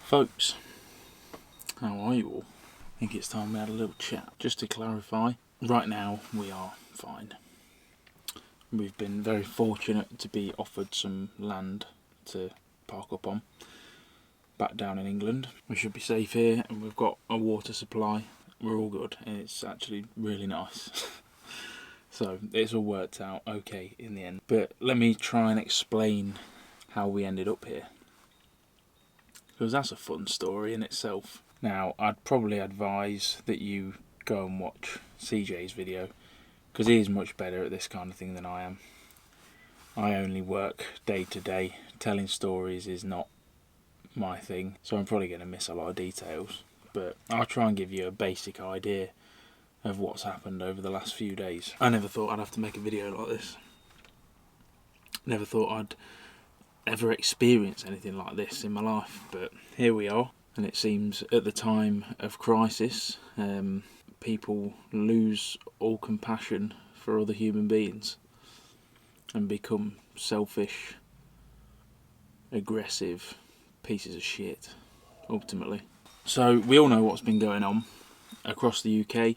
Folks, how are you all? I think it's time we had a little chat. Just to clarify, right now we are fine. We've been very fortunate to be offered some land to park up on back down in England. We should be safe here, and we've got a water supply. We're all good, and it's actually really nice. So it's all worked out okay in the end. But let me try and explain how we ended up here, because that's a fun story in itself. Now, I'd probably advise that you go and watch CJ's video, because he is much better at this kind of thing than I am. I only work day to day. Telling stories is not my thing, so I'm probably going to miss a lot of details. But I'll try and give you a basic idea of what's happened over the last few days. I never thought I'd have to make a video like this. Never thought I'd ever experience anything like this in my life, but here we are. And it seems at the time of crisis, people lose all compassion for other human beings and become selfish, aggressive pieces of shit, ultimately. So we all know what's been going on across the UK,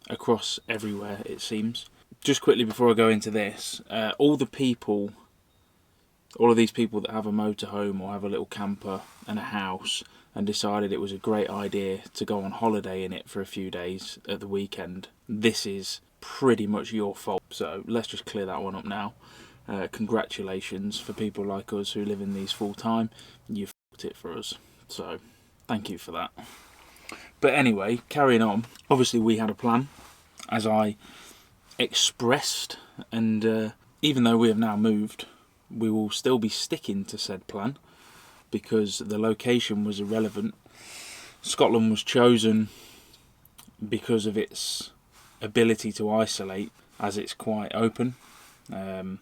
across everywhere it seems. Just quickly before I go into this, all of these people that have a motorhome or have a little camper and a house and decided it was a great idea to go on holiday in it for a few days at the weekend, this is pretty much your fault. So let's just clear that one up now. Congratulations for people like us who live in these full time. You fucked it for us. So thank you for that. But anyway, carrying on. Obviously we had a plan, as I expressed, and even though we have now moved, we will still be sticking to said plan because the location was irrelevant. Scotland was chosen because of its ability to isolate, as it's quite open, and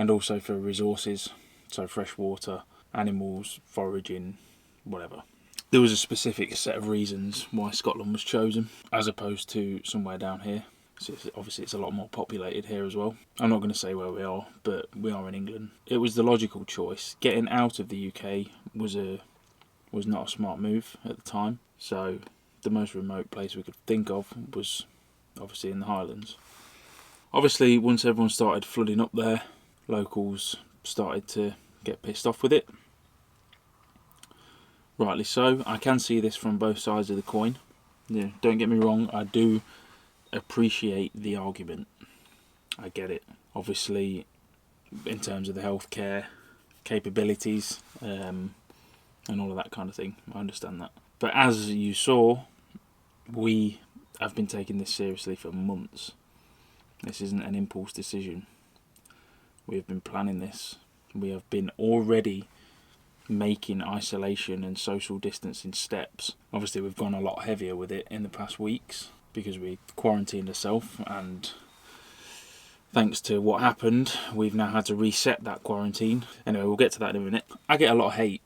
also for resources, so fresh water, animals, foraging, whatever. There was a specific set of reasons why Scotland was chosen, as opposed to somewhere down here. So obviously it's a lot more populated here as well. I'm not going to say where we are, but we are in England. It was the logical choice. Getting out of the UK was not a smart move at the time. So the most remote place we could think of was obviously in the Highlands. Obviously, once everyone started flooding up there, locals started to get pissed off with it. Rightly so. I can see this from both sides of the coin. Yeah, don't get me wrong, I do appreciate the argument. I get it. Obviously, in terms of the healthcare capabilities and all of that kind of thing, I understand that. But as you saw, we have been taking this seriously for months. This isn't an impulse decision. We have been planning this. We have been already making isolation and social distancing steps. Obviously, we've gone a lot heavier with it in the past weeks, because we quarantined ourselves, and thanks to what happened, we've now had to reset that quarantine. Anyway, we'll get to that in a minute. I get a lot of hate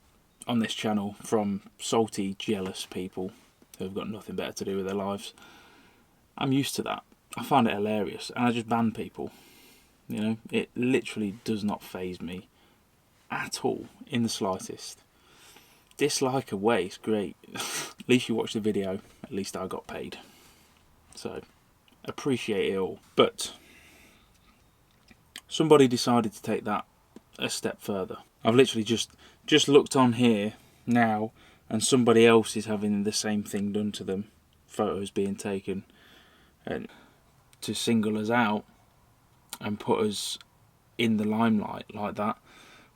on this channel from salty, jealous people who have got nothing better to do with their lives. I'm used to that. I find it hilarious, and I just ban people. You know, it literally does not faze me at all, in the slightest. Dislike away, it's great. At least you watched the video, at least I got paid. So, appreciate it all. But somebody decided to take that a step further. I've literally just looked on here now, and somebody else is having the same thing done to them. Photos being taken, and to single us out and put us in the limelight like that,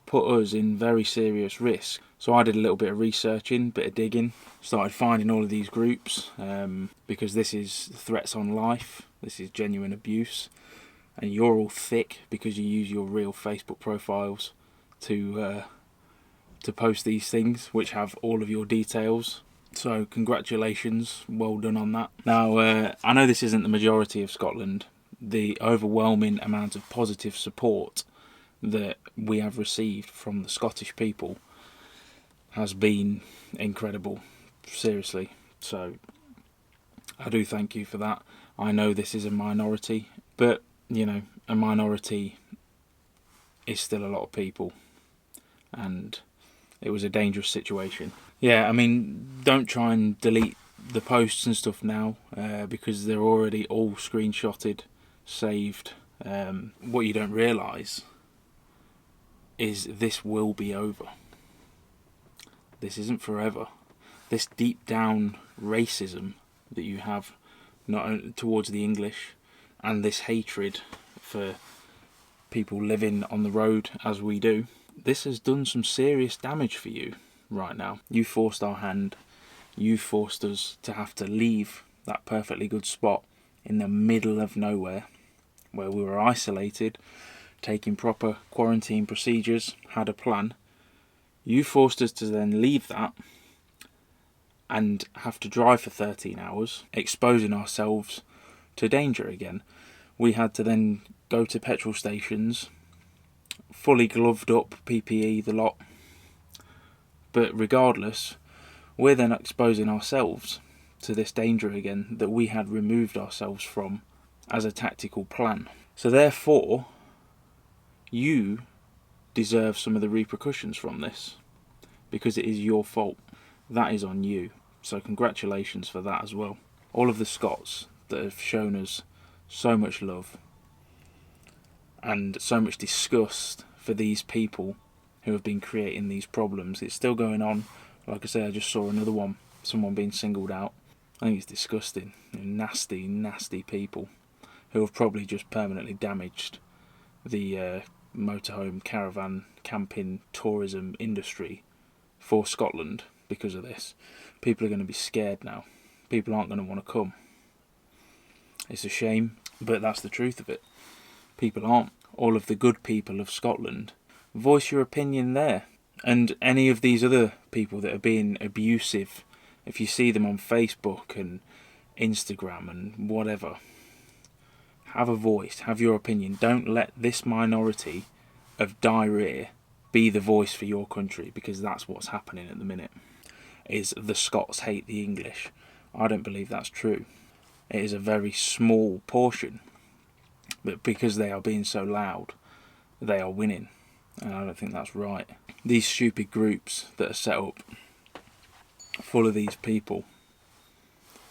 put us in very serious risk. So I did a little bit of researching, bit of digging, started finding all of these groups, because this is threats on life, this is genuine abuse, and you're all thick because you use your real Facebook profiles to post these things, which have all of your details. So congratulations, well done on that. Now, I know this isn't the majority of Scotland. The overwhelming amount of positive support that we have received from the Scottish people has been incredible, seriously. So I do thank you for that. I know this is a minority, but you know, a minority is still a lot of people, and it was a dangerous situation. Yeah, I mean, don't try and delete the posts and stuff now because they're already all screenshotted, saved. What you don't realise is this will be over. This isn't forever. This deep down racism that you have not only towards the English, and this hatred for people living on the road as we do, this has done some serious damage for you right now. You forced our hand. You forced us to have to leave that perfectly good spot in the middle of nowhere where we were isolated, taking proper quarantine procedures, had a plan. You forced us to then leave that and have to drive for 13 hours, exposing ourselves to danger again. We had to then go to petrol stations, fully gloved up, PPE, the lot. But regardless, we're then exposing ourselves to this danger again that we had removed ourselves from as a tactical plan. So therefore, you deserve some of the repercussions from this because it is your fault. That is on you. So congratulations for that as well. All of the Scots that have shown us so much love and so much disgust for these people who have been creating these problems. It's still going on. Like I say, I just saw another one, someone being singled out. I think it's disgusting. Nasty, nasty people who have probably just permanently damaged the motorhome, caravan, camping, tourism industry for Scotland because of this. People are going to be scared now. People aren't going to want to come. It's a shame, but that's the truth of it. People aren't. All of the good people of Scotland, voice your opinion there. And any of these other people that are being abusive, if you see them on Facebook and Instagram and whatever, have a voice, have your opinion. Don't let this minority of diarrhea be the voice for your country, because that's what's happening at the minute. Is the Scots hate the English? I don't believe that's true. It is a very small portion, but because they are being so loud, they are winning, and I don't think that's right. These stupid groups that are set up full of these people,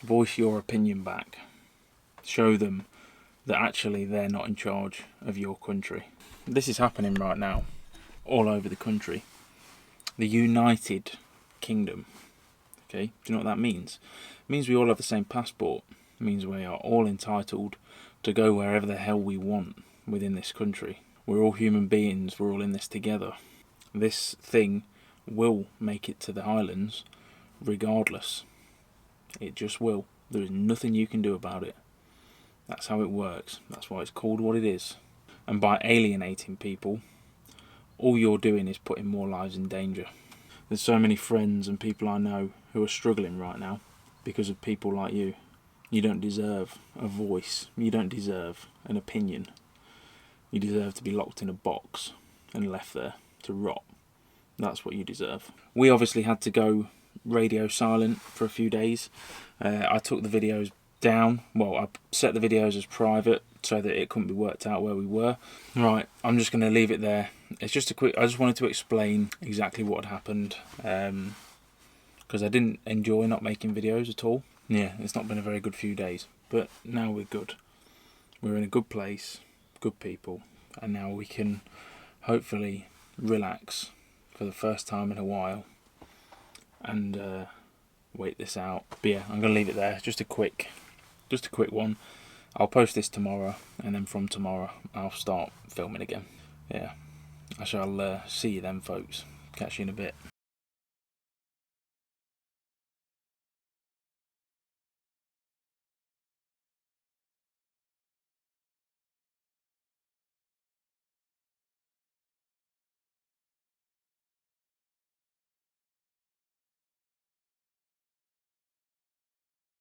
voice your opinion back. Show them that actually they're not in charge of your country. This is happening right now all over the country. The United Kingdom. Okay, do you know what that means? It means we all have the same passport. It means we are all entitled to go wherever the hell we want within this country. We're all human beings, we're all in this together. This thing will make it to the Highlands regardless. It just will. There is nothing you can do about it. That's how it works. That's why it's called what it is. And by alienating people, all you're doing is putting more lives in danger. There's so many friends and people I know who are struggling right now because of people like you. You don't deserve a voice. You don't deserve an opinion. You deserve to be locked in a box and left there to rot. That's what you deserve. We obviously had to go radio silent for a few days. I took the videos down. Well, I set the videos as private so that it couldn't be worked out where we were. Right, I'm just going to leave it there. It's just a quick... I just wanted to explain exactly what had happened, because I didn't enjoy not making videos at all. Yeah, it's not been a very good few days, but now we're good. We're in a good place, good people, and now we can hopefully relax for the first time in a while and wait this out. But yeah, I'm going to leave it there. Just a quick one. I'll post this tomorrow, and then from tomorrow I'll start filming again. Yeah, I shall see you then, folks. Catch you in a bit.